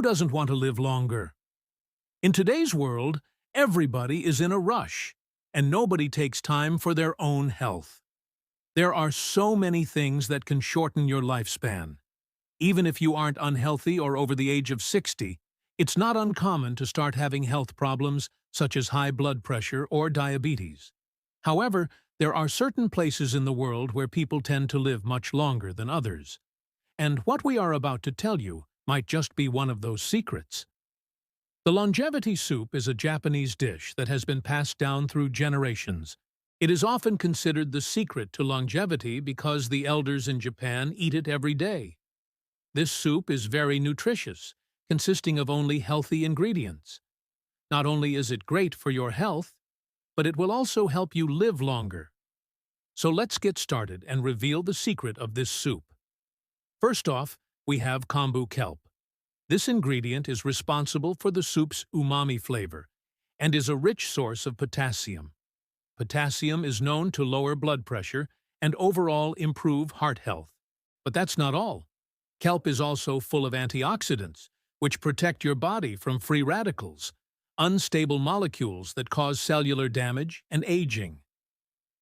doesn't want to live longer? In today's world, everybody is in a rush, and nobody takes time for their own health. There are so many things that can shorten your lifespan. Even if you aren't unhealthy or over the age of 60, it's not uncommon to start having health problems such as high blood pressure or diabetes. However, there are certain places in the world where people tend to live much longer than others. And what we are about to tell you might just be one of those secrets. The longevity soup is a Japanese dish that has been passed down through generations. It is often considered the secret to longevity because the elders in Japan eat it every day. This soup is very nutritious, consisting of only healthy ingredients. Not only is it great for your health, but it will also help you live longer. So let's get started and reveal the secret of this soup. First off, we have kombu kelp. This ingredient is responsible for the soup's umami flavor and is a rich source of potassium. Potassium is known to lower blood pressure and overall improve heart health. But that's not all. Kelp is also full of antioxidants, which protect your body from free radicals, unstable molecules that cause cellular damage and aging.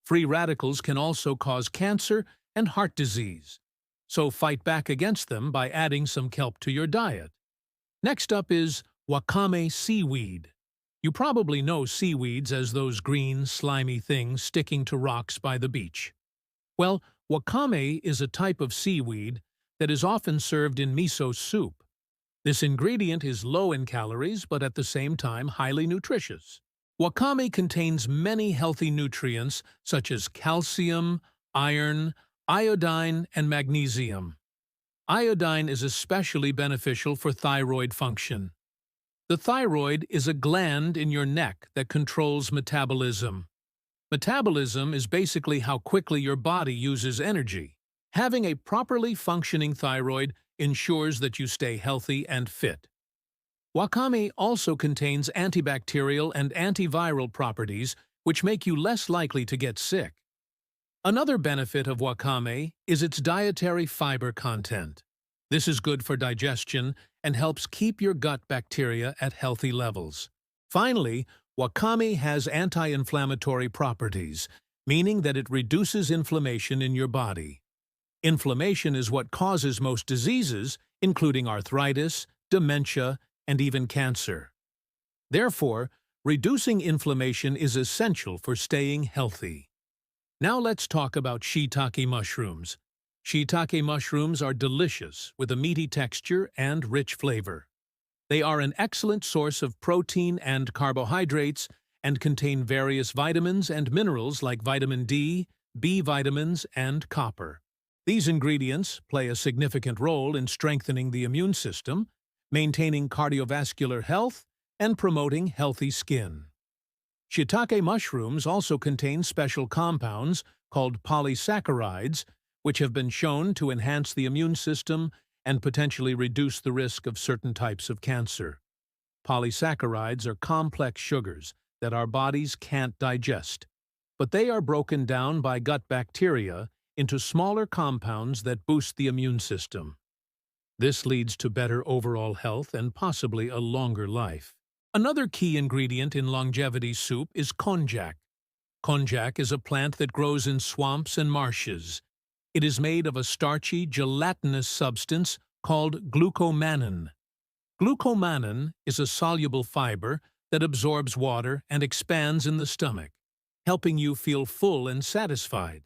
Free radicals can also cause cancer and heart disease, so fight back against them by adding some kelp to your diet. Next up is wakame seaweed. You probably know seaweeds as those green, slimy things sticking to rocks by the beach. Well, wakame is a type of seaweed that is often served in miso soup. This ingredient is low in calories but at the same time highly nutritious. Wakame contains many healthy nutrients such as calcium, iron, iodine, and magnesium. Iodine is especially beneficial for thyroid function. The thyroid is a gland in your neck that controls metabolism. Metabolism is basically how quickly your body uses energy. Having a properly functioning thyroid ensures that you stay healthy and fit. Wakame also contains antibacterial and antiviral properties which make you less likely to get sick. Another benefit of wakame is its dietary fiber content. This is good for digestion and helps keep your gut bacteria at healthy levels. Finally, wakame has anti-inflammatory properties, meaning that it reduces inflammation in your body. Inflammation is what causes most diseases, including arthritis, dementia, and even cancer. Therefore, reducing inflammation is essential for staying healthy. Now let's talk about shiitake mushrooms. Shiitake mushrooms are delicious with a meaty texture and rich flavor. They are an excellent source of protein and carbohydrates and contain various vitamins and minerals like vitamin D, B vitamins, and copper. These ingredients play a significant role in strengthening the immune system, maintaining cardiovascular health, and promoting healthy skin. Shiitake mushrooms also contain special compounds called polysaccharides, which have been shown to enhance the immune system and potentially reduce the risk of certain types of cancer. Polysaccharides are complex sugars that our bodies can't digest, but they are broken down by gut bacteria into smaller compounds that boost the immune system. This leads to better overall health and possibly a longer life. Another key ingredient in longevity soup is conjac. Conjac is a plant that grows in swamps and marshes. It is made of a starchy, gelatinous substance called glucomannan. Glucomannan is a soluble fiber that absorbs water and expands in the stomach, helping you feel full and satisfied.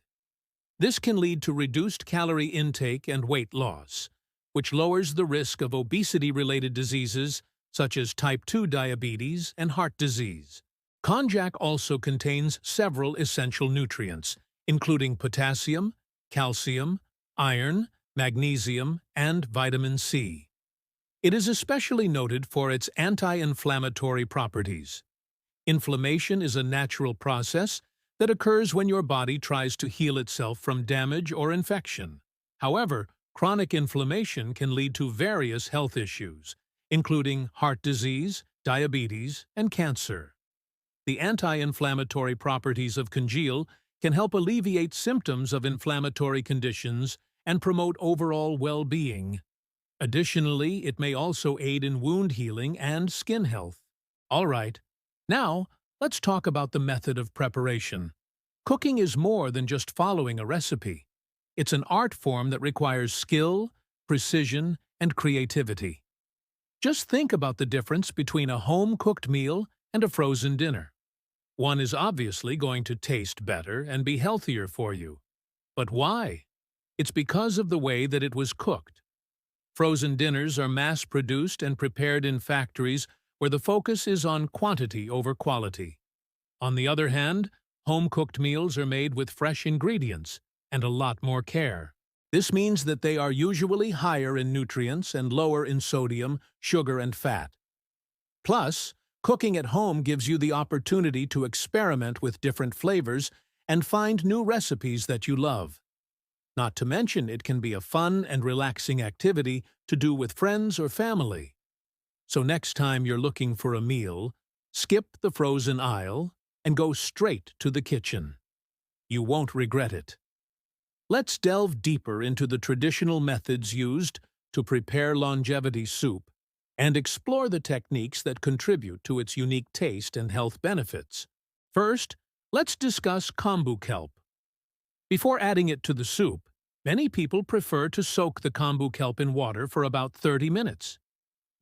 This can lead to reduced calorie intake and weight loss, which lowers the risk of obesity-related diseases such as type 2 diabetes and heart disease. Konjac also contains several essential nutrients, including potassium, calcium, iron, magnesium, and vitamin C. It is especially noted for its anti-inflammatory properties. Inflammation is a natural process that occurs when your body tries to heal itself from damage or infection. However, chronic inflammation can lead to various health issues, including heart disease, diabetes, and cancer. The anti-inflammatory properties of congeal can help alleviate symptoms of inflammatory conditions and promote overall well-being. Additionally, it may also aid in wound healing and skin health. All right, now let's talk about the method of preparation. Cooking is more than just following a recipe. It's an art form that requires skill, precision, and creativity. Just think about the difference between a home-cooked meal and a frozen dinner. One is obviously going to taste better and be healthier for you. But why? It's because of the way that it was cooked. Frozen dinners are mass-produced and prepared in factories where the focus is on quantity over quality. On the other hand, home-cooked meals are made with fresh ingredients and a lot more care. This means that they are usually higher in nutrients and lower in sodium, sugar, and fat. Plus, cooking at home gives you the opportunity to experiment with different flavors and find new recipes that you love. Not to mention, it can be a fun and relaxing activity to do with friends or family. So next time you're looking for a meal, skip the frozen aisle and go straight to the kitchen. You won't regret it. Let's delve deeper into the traditional methods used to prepare longevity soup and explore the techniques that contribute to its unique taste and health benefits. First, let's discuss kombu kelp. Before adding it to the soup, many people prefer to soak the kombu kelp in water for about 30 minutes.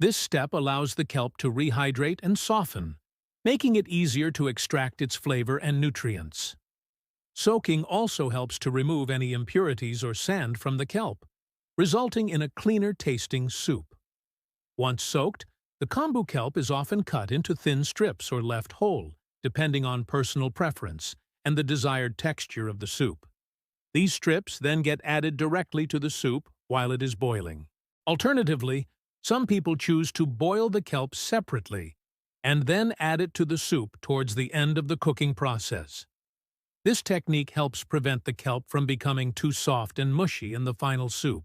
This step allows the kelp to rehydrate and soften, making it easier to extract its flavor and nutrients. Soaking also helps to remove any impurities or sand from the kelp, resulting in a cleaner-tasting soup. Once soaked, the kombu kelp is often cut into thin strips or left whole, depending on personal preference and the desired texture of the soup. These strips then get added directly to the soup while it is boiling. Alternatively, some people choose to boil the kelp separately and then add it to the soup towards the end of the cooking process. This technique helps prevent the kelp from becoming too soft and mushy in the final soup.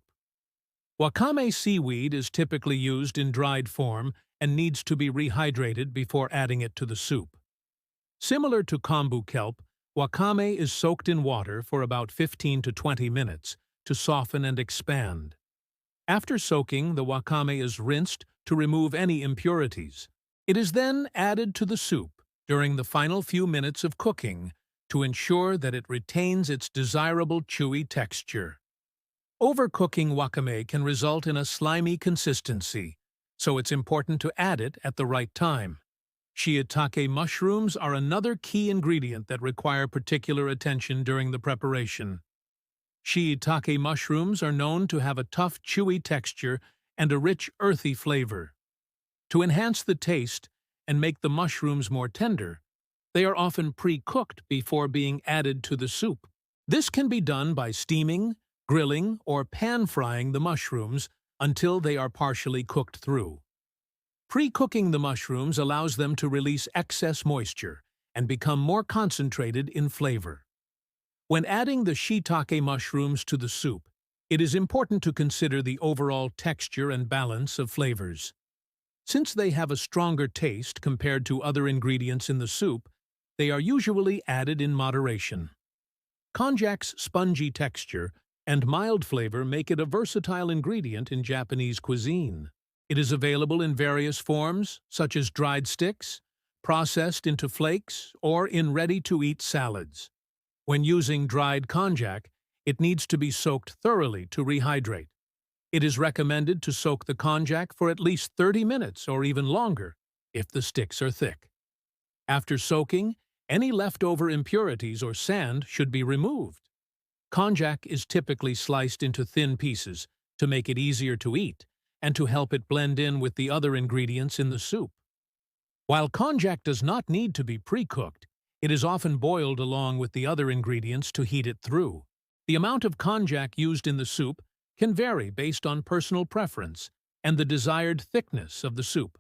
Wakame seaweed is typically used in dried form and needs to be rehydrated before adding it to the soup. Similar to kombu kelp, wakame is soaked in water for about 15 to 20 minutes to soften and expand. After soaking, the wakame is rinsed to remove any impurities. It is then added to the soup during the final few minutes of cooking to ensure that it retains its desirable chewy texture. Overcooking wakame can result in a slimy consistency, so it's important to add it at the right time. Shiitake mushrooms are another key ingredient that require particular attention during the preparation. Shiitake mushrooms are known to have a tough, chewy texture and a rich, earthy flavor. To enhance the taste and make the mushrooms more tender, they are often pre-cooked before being added to the soup. This can be done by steaming, grilling, or pan-frying the mushrooms until they are partially cooked through. Pre-cooking the mushrooms allows them to release excess moisture and become more concentrated in flavor. When adding the shiitake mushrooms to the soup, it is important to consider the overall texture and balance of flavors. Since they have a stronger taste compared to other ingredients in the soup, they are usually added in moderation. Conjac's spongy texture and mild flavor make it a versatile ingredient in Japanese cuisine. It is available in various forms, such as dried sticks, processed into flakes, or in ready-to-eat salads. When using dried konjac, it needs to be soaked thoroughly to rehydrate. It is recommended to soak the konjac for at least 30 minutes or even longer if the sticks are thick. After soaking, any leftover impurities or sand should be removed. Konjac is typically sliced into thin pieces to make it easier to eat and to help it blend in with the other ingredients in the soup. While konjac does not need to be pre-cooked, it is often boiled along with the other ingredients to heat it through. The amount of konjac used in the soup can vary based on personal preference and the desired thickness of the soup.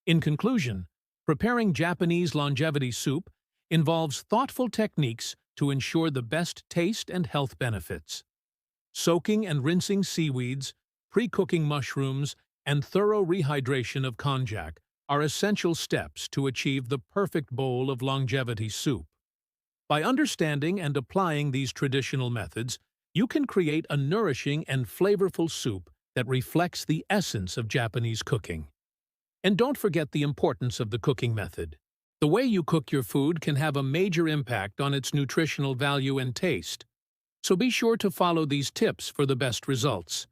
In conclusion, preparing Japanese longevity soup involves thoughtful techniques to ensure the best taste and health benefits. Soaking and rinsing seaweeds, pre-cooking mushrooms, and thorough rehydration of konjac are essential steps to achieve the perfect bowl of longevity soup. By understanding and applying these traditional methods, you can create a nourishing and flavorful soup that reflects the essence of Japanese cooking. And don't forget the importance of the cooking method. The way you cook your food can have a major impact on its nutritional value and taste. So be sure to follow these tips for the best results.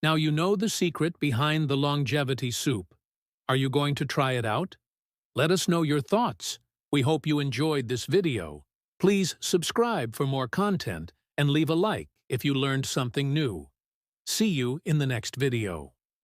Now you know the secret behind the longevity soup. Are you going to try it out? Let us know your thoughts. We hope you enjoyed this video. Please subscribe for more content and leave a like if you learned something new. See you in the next video.